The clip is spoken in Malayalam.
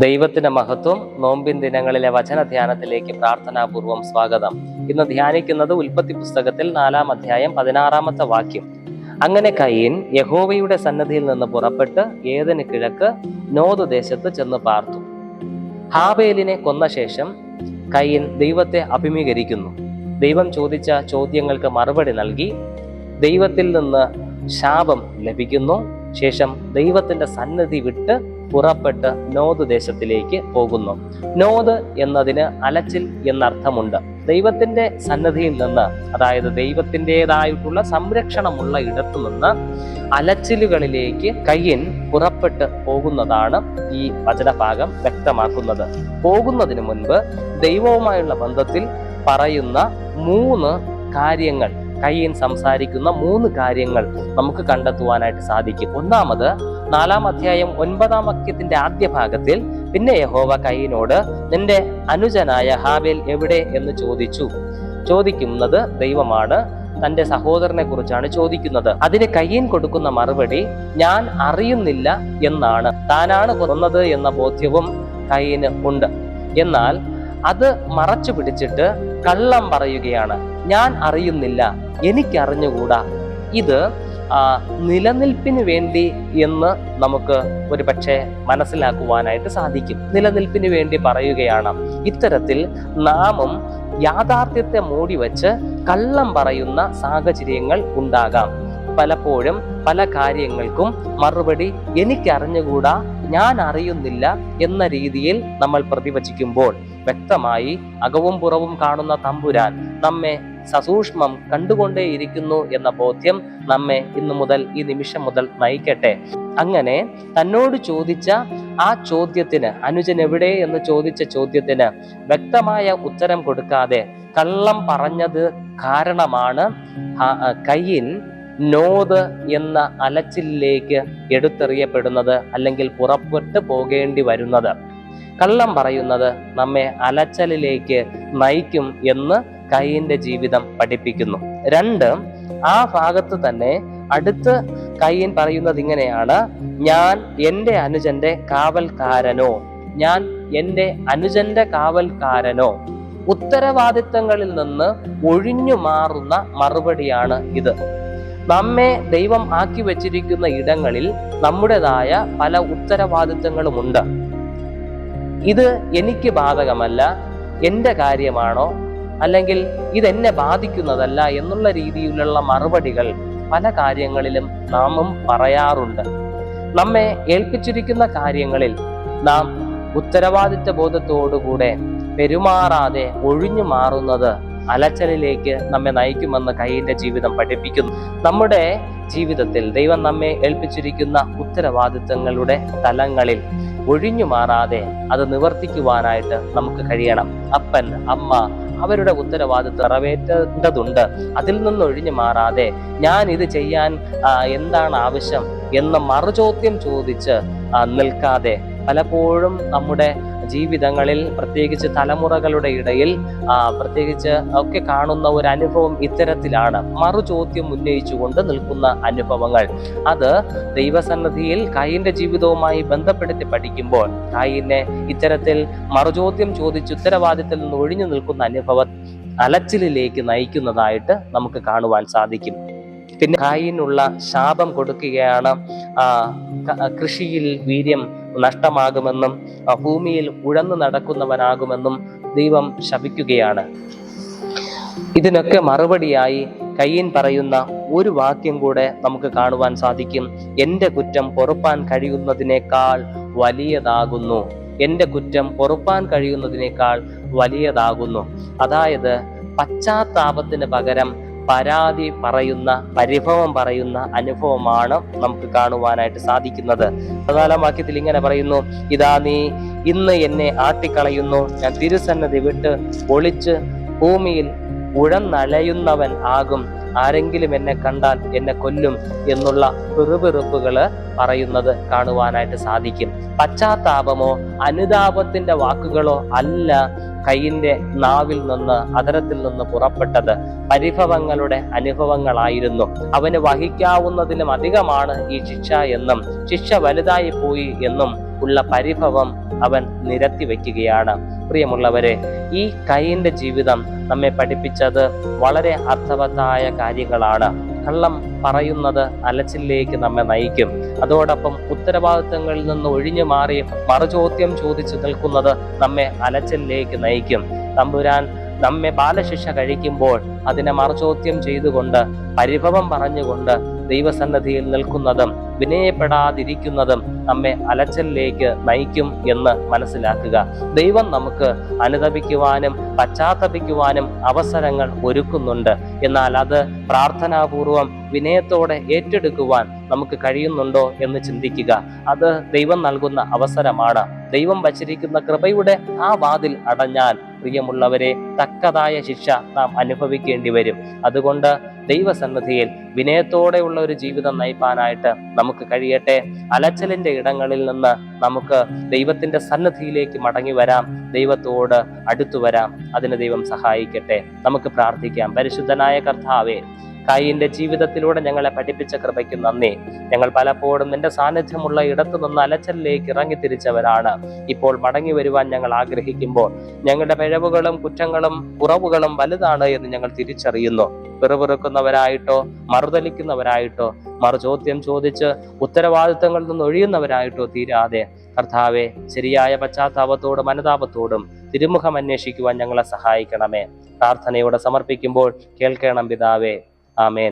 ദൈവത്തിന്റെ മഹത്വം. നോമ്പിൻ ദിനങ്ങളിലെ വചന ധ്യാനത്തിലേക്ക് പ്രാർത്ഥനാപൂർവം സ്വാഗതം. ഇന്ന് ധ്യാനിക്കുന്നത് ഉൽപ്പത്തി പുസ്തകത്തിൽ 4-ാം അധ്യായം 16-ാമത്തെ വാക്യം. അങ്ങനെ കയീൻ യഹോവയുടെ സന്നദ്ധിയിൽ നിന്ന് പുറപ്പെട്ട് ഏദന് കിഴക്ക് നോദ് ദേശത്ത് ചെന്ന് പാർത്തു. ഹാബേലിനെ കൊന്ന ശേഷം കയീൻ ദൈവത്തെ അഭിമുഖീകരിക്കുന്നു. ദൈവം ചോദിച്ച ചോദ്യങ്ങൾക്ക് മറുപടി നൽകി ദൈവത്തിൽ നിന്ന് ശാപം ലഭിക്കുന്നു. ശേഷം ദൈവത്തിന്റെ സന്നിധി വിട്ട് പുറപ്പെട്ട് നോദ് ദേശത്തിലേക്ക് പോകുന്നു. നോദ് എന്നതിന് അലച്ചിൽ എന്നർത്ഥമുണ്ട്. ദൈവത്തിന്റെ സന്നിധിയിൽ നിന്ന്, അതായത് ദൈവത്തിൻ്റെതായിട്ടുള്ള സംരക്ഷണമുള്ള ഇടത്തു നിന്ന് അലച്ചിലുകളിലേക്ക് കയീൻ പുറപ്പെട്ട് പോകുന്നതാണ് ഈ വചനഭാഗം വ്യക്തമാക്കുന്നത്. പോകുന്നതിന് മുൻപ് ദൈവവുമായുള്ള ബന്ധത്തിൽ പറയുന്ന 3 കാര്യങ്ങൾ, കയീൻ സംസാരിക്കുന്ന 3 കാര്യങ്ങൾ നമുക്ക് കണ്ടെത്തുവാനായിട്ട് സാധിക്കും. ഒന്നാമത് 4-ാം അധ്യായം 9-ാം വാക്യത്തിന്റെ ആദ്യ ഭാഗത്തിൽ, പിന്നെ യഹോവ കയീനോട് നിന്റെ അനുജനായ ഹാബേൽ എവിടെ എന്ന് ചോദിക്കുന്നത് ദൈവമാണ്. തന്റെ സഹോദരനെ കുറിച്ചാണ് ചോദിക്കുന്നത്. അതിന് കയീൻ കൊടുക്കുന്ന മറുപടി ഞാൻ അറിയുന്നില്ല എന്നാണ്. താനാണ് കൊന്നത് എന്ന ബോധ്യവും കയീന് ഉണ്ട്. എന്നാൽ അത് മറച്ചു പിടിച്ചിട്ട് കള്ളം പറയുകയാണ്. ഞാൻ അറിയുന്നില്ല, എനിക്കറിഞ്ഞുകൂടാ. ഇത് നിലനിൽപ്പിന് വേണ്ടി എന്ന് നമുക്ക് ഒരു പക്ഷേ മനസ്സിലാക്കുവാനായിട്ട് സാധിക്കും. നിലനിൽപ്പിന് വേണ്ടി പറയുകയാണ്. ഇത്തരത്തിൽ നാമും യാഥാർത്ഥ്യത്തെ മൂടിവെച്ച് കള്ളം പറയുന്ന സാഹചര്യങ്ങൾ ഉണ്ടാകാം. പലപ്പോഴും പല കാര്യങ്ങൾക്കും മറുപടി എനിക്കറിഞ്ഞുകൂടാ, ഞാൻ അറിയുന്നില്ല എന്ന രീതിയിൽ നമ്മൾ പ്രതിവചിക്കുമ്പോൾ വ്യക്തമായി അകവും പുറവും കാണുന്ന തമ്പുരാൻ നമ്മെ സസൂക്ഷ്മം കണ്ടുകൊണ്ടേയിരിക്കുന്നു എന്ന ബോധ്യം നമ്മെ ഇന്നു മുതൽ, ഈ നിമിഷം മുതൽ നയിക്കട്ടെ. അങ്ങനെ തന്നോട് ചോദിച്ച ആ ചോദ്യത്തിന്, അനുജൻ എവിടെ എന്ന് ചോദിച്ച ചോദ്യത്തിന് വ്യക്തമായ ഉത്തരം കൊടുക്കാതെ കള്ളം പറഞ്ഞത് കാരണമാണ് കയീൻ നോദ് എന്ന അലച്ചിലേക്ക് എടുത്തെറിയപ്പെടുന്നത്, അല്ലെങ്കിൽ പുറപ്പെട്ടു പോകേണ്ടി വരുന്നത്. കള്ളം പറയുന്നത് നമ്മെ അലച്ചലിലേക്ക് നയിക്കും എന്ന് കയീന്റെ ജീവിതം പഠിപ്പിക്കുന്നു. 2, ആ ഭാഗത്ത് തന്നെ അടുത്ത് കയീൻ പറയുന്നത് ഇങ്ങനെയാണ്: ഞാൻ എൻ്റെ അനുജന്റെ കാവൽക്കാരനോ, ഞാൻ എൻ്റെ അനുജന്റെ കാവൽക്കാരനോ. ഉത്തരവാദിത്തങ്ങളിൽ നിന്ന് ഒഴിഞ്ഞു മാറുന്ന മറുപടിയാണ് ഇത്. നമ്മെ ദൈവം ആക്കി വച്ചിരിക്കുന്ന ഇടങ്ങളിൽ നമ്മുടേതായ പല ഉത്തരവാദിത്തങ്ങളുമുണ്ട്. ഇത് എനിക്ക് ബാധകമല്ല, എൻ്റെ കാര്യമാണോ, അല്ലെങ്കിൽ ഇതെന്നെ ബാധിക്കുന്നതല്ല എന്നുള്ള രീതിയിലുള്ള മറുപടികൾ പല കാര്യങ്ങളിലും നാമും പറയാറുണ്ട്. നമ്മെ ഏൽപ്പിച്ചിരിക്കുന്ന കാര്യങ്ങളിൽ നാം ഉത്തരവാദിത്ത ബോധത്തോടുകൂടെ പെരുമാറാതെ ഒഴിഞ്ഞു മാറുന്നത് അലച്ചലിലേക്ക് നമ്മെ നയിക്കുമെന്ന് കയീന്റെ ജീവിതം പഠിപ്പിക്കുന്നു. നമ്മുടെ ജീവിതത്തിൽ ദൈവം നമ്മെ ഏൽപ്പിച്ചിരിക്കുന്ന ഉത്തരവാദിത്തങ്ങളുടെ തലങ്ങളിൽ ഒഴിഞ്ഞു മാറാതെ അത് നിവർത്തിക്കുവാനായിട്ട് നമുക്ക് കഴിയണം. അപ്പൻ, അമ്മ അവരുടെ ഉത്തരവാദിത്വം നിറവേറ്റേണ്ടതുണ്ട്. അതിൽ നിന്ന് ഒഴിഞ്ഞു മാറാതെ ഞാൻ ഇത് ചെയ്യാൻ എന്താണ് ആവശ്യം എന്ന് മറുചോദ്യം ചോദിച്ച് നിൽക്കാതെ, പലപ്പോഴും നമ്മുടെ ജീവിതങ്ങളിൽ, പ്രത്യേകിച്ച് തലമുറകളുടെ ഇടയിൽ പ്രത്യേകിച്ച് ഒക്കെ കാണുന്ന ഒരു അനുഭവം ഇത്തരത്തിലാണ്. മറുചോദ്യം ഉന്നയിച്ചുകൊണ്ട് നിൽക്കുന്ന അനുഭവങ്ങൾ. അത് ദൈവസന്നിധിയിൽ കയീന്റെ ജീവിതവുമായി ബന്ധപ്പെടുത്തി പഠിക്കുമ്പോൾ കയീനെ ഇത്തരത്തിൽ മറുചോദ്യം ചോദിച്ച് ഉത്തരവാദിത്തത്തിൽ നിന്ന് ഒഴിഞ്ഞു നിൽക്കുന്ന അനുഭവം അലച്ചിലിലേക്ക് നയിക്കുന്നതായിട്ട് നമുക്ക് കാണുവാൻ സാധിക്കും. പിന്നെ കയീനുള്ള ശാപം കൊടുക്കുകയാണ്. കൃഷിയിൽ വീര്യം നഷ്ടമാകുമെന്നും ഭൂമിയിൽ ഉഴന്നു നടക്കുന്നവനാകുമെന്നും ദൈവം ശപിക്കുകയാണ്. ഇതിനൊക്കെ മറുപടിയായി കയീൻ പറയുന്ന ഒരു വാക്യം കൂടെ നമുക്ക് കാണുവാൻ സാധിക്കും: എൻ്റെ കുറ്റം പൊറുപ്പാൻ കഴിയുന്നതിനേക്കാൾ വലിയതാകുന്നു. എൻ്റെ കുറ്റം പൊറുപ്പാൻ കഴിയുന്നതിനേക്കാൾ വലിയതാകുന്നു. അതായത് പശ്ചാത്താപത്തിന് പകരം പരാതി പറയുന്ന, പരിഭവം പറയുന്ന അനുഭവമാണ് നമുക്ക് കാണുവാനായിട്ട് സാധിക്കുന്നത്. 14-ാം വാക്യത്തിൽ ഇങ്ങനെ പറയുന്നു: ഇതാ നീ ഇന്ന് എന്നെ ആട്ടിക്കളയുന്നു, ഞാൻ തിരുസന്നിധി വിട്ട് ഒളിച്ച് ഭൂമിയിൽ ഉഴന്നലയുന്നവൻ ആകും, ആരെങ്കിലും എന്നെ കണ്ടാൽ എന്നെ കൊല്ലും എന്നുള്ള പിറുപിറുപ്പുകള് പറയുന്നത് കാണുവാനായിട്ട് സാധിക്കും. പശ്ചാത്താപമോ അനുതാപത്തിന്റെ വാക്കുകളോ അല്ല കയീന്റെ നാവിൽ നിന്ന്, അധരത്തിൽ നിന്ന് പുറപ്പെട്ടത്. പരിഭവങ്ങളുടെ അനുഭവങ്ങളായിരുന്നു. അവന് വഹിക്കാവുന്നതിലും അധികമാണ് ഈ ശിക്ഷ എന്നും ശിക്ഷ വലുതായി പോയി എന്നും ഉള്ള പരിഭവം അവൻ നിരത്തി വയ്ക്കുകയാണ്. പ്രിയമുള്ളവരെ, ഈ കയീന്റെ ജീവിതം നമ്മെ പഠിപ്പിച്ചത് വളരെ അർത്ഥവത്തായ കാര്യങ്ങളാണ്. കള്ളം പറയുന്നത് അലച്ചിലേക്ക് നമ്മെ നയിക്കും. അതോടൊപ്പം ഉത്തരവാദിത്തങ്ങളിൽ നിന്ന് ഒഴിഞ്ഞു മാറി മറുചോദ്യം ചോദിച്ചു നിൽക്കുന്നത് നമ്മെ അലച്ചിലേക്ക് നയിക്കും. തമ്പുരാൻ നമ്മെ ബാലശിക്ഷ കഴിക്കുമ്പോൾ അതിനെ മറുചോദ്യം ചെയ്തുകൊണ്ട് പരിഭവം പറഞ്ഞുകൊണ്ട് ദൈവസന്നിധിയിൽ നിൽക്കുന്നതും വിനയപ്പെടാതിരിക്കുന്നതും നമ്മെ അലച്ചിലേക്ക് നയിക്കും എന്ന് മനസ്സിലാക്കുക. ദൈവം നമുക്ക് അനുതപിക്കുവാനും പശ്ചാത്തപിക്കുവാനും അവസരങ്ങൾ ഒരുക്കുന്നുണ്ട്. എന്നാൽ അത് പ്രാർത്ഥനാപൂർവം വിനയത്തോടെ ഏറ്റെടുക്കുവാൻ നമുക്ക് കഴിയുന്നുണ്ടോ എന്ന് ചിന്തിക്കുക. അത് ദൈവം നൽകുന്ന അവസരമാണ്. ദൈവം വച്ചിരിക്കുന്ന കൃപയുടെ ആ വാതിൽ അടഞ്ഞാൽ പ്രിയമുള്ളവരെ തക്കതായ ശിക്ഷ നാം അനുഭവിക്കേണ്ടി വരും. അതുകൊണ്ട് ദൈവസന്നിധിയിൽ വിനയത്തോടെയുള്ള ഒരു ജീവിതം നയിപ്പാനായിട്ട് നമുക്ക് കഴിയട്ടെ. അലച്ചലിന്റെ ഇടങ്ങളിൽ നിന്ന് നമുക്ക് ദൈവത്തിന്റെ സന്നിധിയിലേക്ക് മടങ്ങി വരാം, ദൈവത്തോട് അടുത്തു വരാം. അതിന് ദൈവം സഹായിക്കട്ടെ. നമുക്ക് പ്രാർത്ഥിക്കാം. പരിശുദ്ധനായ കർത്താവേ, കയീന്റെ ജീവിതത്തിലൂടെ ഞങ്ങളെ പഠിപ്പിച്ച കൃപയ്ക്ക് നന്ദി. ഞങ്ങൾ പലപ്പോഴും നിന്റെ സാന്നിധ്യമുള്ള ഇടത്തു നിന്ന് അലച്ചലിലേക്ക് ഇറങ്ങി തിരിച്ചവരാണ്. ഇപ്പോൾ മടങ്ങി വരുവാൻ ഞങ്ങൾ ആഗ്രഹിക്കുമ്പോൾ ഞങ്ങളുടെ പിഴവുകളും കുറ്റങ്ങളും കുറവുകളും വലുതാണ് എന്ന് ഞങ്ങൾ തിരിച്ചറിയുന്നു. പിറുപിറുക്കുന്നവരായിട്ടോ മറുതലിക്കുന്നവരായിട്ടോ മറുചോദ്യം ചോദിച്ച് ഉത്തരവാദിത്തങ്ങളിൽ നിന്ന് ഒഴിയുന്നവരായിട്ടോ തീരാതെ കർത്താവെ, ശരിയായ പശ്ചാത്താപത്തോടും അനുതാപത്തോടും തിരുമുഖം അന്വേഷിക്കുവാൻ ഞങ്ങളെ സഹായിക്കണമേ. പ്രാർത്ഥനയോടെ സമർപ്പിക്കുമ്പോൾ കേൾക്കണം പിതാവേ. ആമേൻ.